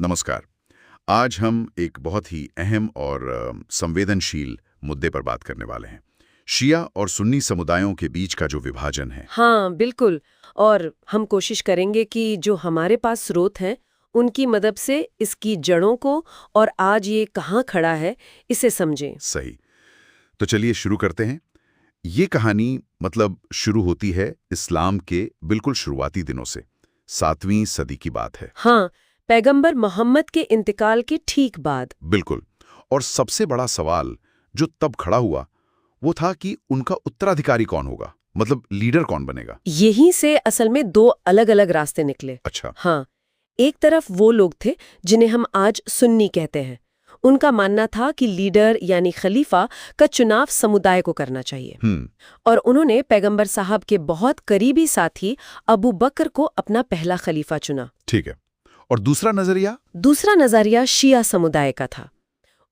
नमस्कार। आज हम एक बहुत ही अहम और संवेदनशील मुद्दे पर बात करने वाले हैं। शिया और सुन्नी समुदायों के बीच का जो विभाजन है। हाँ, बिल्कुल। और हम कोशिश करेंगे कि जो हमारे पास स्रोत हैं, उनकी मदद से इसकी जड़ों को और आज ये कहाँ खड़ा है, इसे समझें। सही। तो चलिए शुरू करते हैं। ये कहानी शुरू होती है इस्लाम के बिल्कुल शुरुआती दिनों से। 7वीं सदी की बात है। हाँ, पैगंबर मोहम्मद के इंतकाल के ठीक बाद। बिल्कुल। और सबसे बड़ा सवाल जो तब खड़ा हुआ वो था कि उनका उत्तराधिकारी कौन होगा, लीडर कौन बनेगा। यहीं से असल में दो अलग-अलग रास्ते निकले। अच्छा। हाँ, एक तरफ वो लोग थे जिन्हें हम आज सुन्नी कहते हैं। उनका मानना था कि लीडर यानी खलीफा का चुनाव समुदाय को करना चाहिए। और उन्होंने पैगंबर साहब के बहुत करीबी साथी अबू बकर को अपना पहला खलीफा चुना। ठीक है। और दूसरा नजरिया? दूसरा नजरिया शिया समुदाय का था।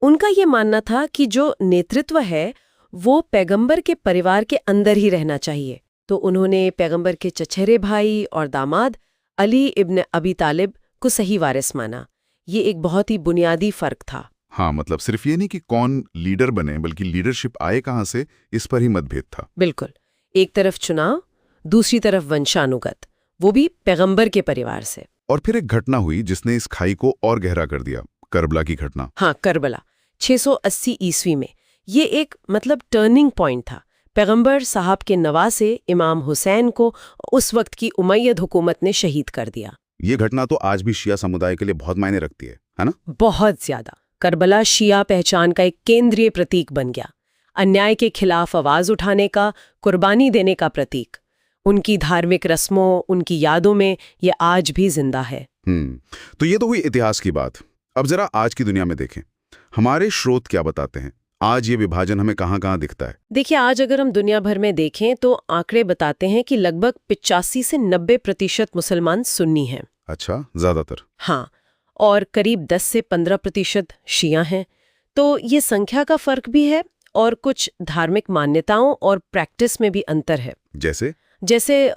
उनका ये मानना था कि जो नेतृत्व है वो पैगंबर के परिवार के अंदर ही रहना चाहिए। तो उन्होंने पैगंबर के चचेरे भाई और दामाद अली इब्न अबी तालिब को सही वारिस माना। ये एक बहुत ही बुनियादी फर्क था। हाँ, सिर्फ ये नहीं कि कौन लीडर बने, बल्कि लीडरशिप आए कहाँ से, इस पर ही मतभेद था। बिल्कुल। एक तरफ चुनाव, दूसरी तरफ वंशानुगत, वो भी पैगंबर के परिवार से। और फिर एक घटना हुई जिसने इस खाई को और गहरा कर दिया, करबला की घटना। हाँ, करबला 680 ईस्वी में। ये एक टर्निंग पॉइंट था। पैगंबर साहब के नवासे इमाम हुसैन को उस वक्त की उमैयद हुकूमत ने शहीद कर दिया। ये घटना तो आज भी शिया समुदाय के लिए बहुत मायने रखती है ना? बहुत ज्यादा। करबला शिया पहचान का एक केंद्रीय प्रतीक बन गया। अन्याय के खिलाफ आवाज उठाने का, कुर्बानी देने का प्रतीक। उनकी धार्मिक रस्मों, उनकी यादों में ये आज भी जिंदा है। तो ये तो हुई इतिहास की बात। अब जरा आज की दुनिया में देखें, हमारे स्रोत क्या बताते हैं? आज ये विभाजन हमें कहाँ-कहाँ दिखता है? देखिए, आज अगर हम दुनिया भर में देखें तो आंकड़े बताते हैं कि लगभग 85 से 90% मुसलमान सुन्नी हैं। अच्छा, ज्यादातर? हाँ, और करीब 10 से 15% शिया हैं। तो ये संख्या का फर्क भी है और कुछ धार्मिक मान्यताओं और प्रैक्टिस में भी अंतर है। जैसे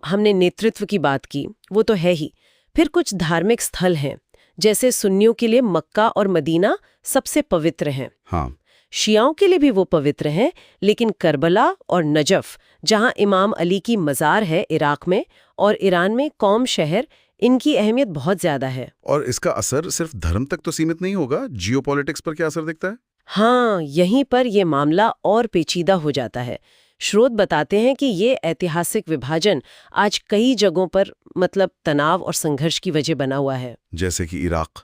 हमने नेतृत्व की बात की, वो तो है ही। फिर कुछ धार्मिक स्थल हैं, जैसे सुन्नियों के लिए मक्का और मदीना सबसे पवित्र हैं। हाँ। शियाओं के लिए भी वो पवित्र हैं, लेकिन करबला और नजफ, जहां इमाम अली की मज़ार है इराक में, और ईरान में कौम शहर, इनकी अहमियत बहुत ज्यादा है। और इसका असर सिर्फ धर्म तक तो सीमित नहीं होगा, जियोपॉलिटिक्स पर क्या असर दिखता है? हाँ, यहीं पर ये मामला और पेचीदा हो जाता है। स्रोत बताते हैं कि ये ऐतिहासिक विभाजन आज कई जगहों पर तनाव और संघर्ष की वजह बना हुआ है। जैसे कि इराक?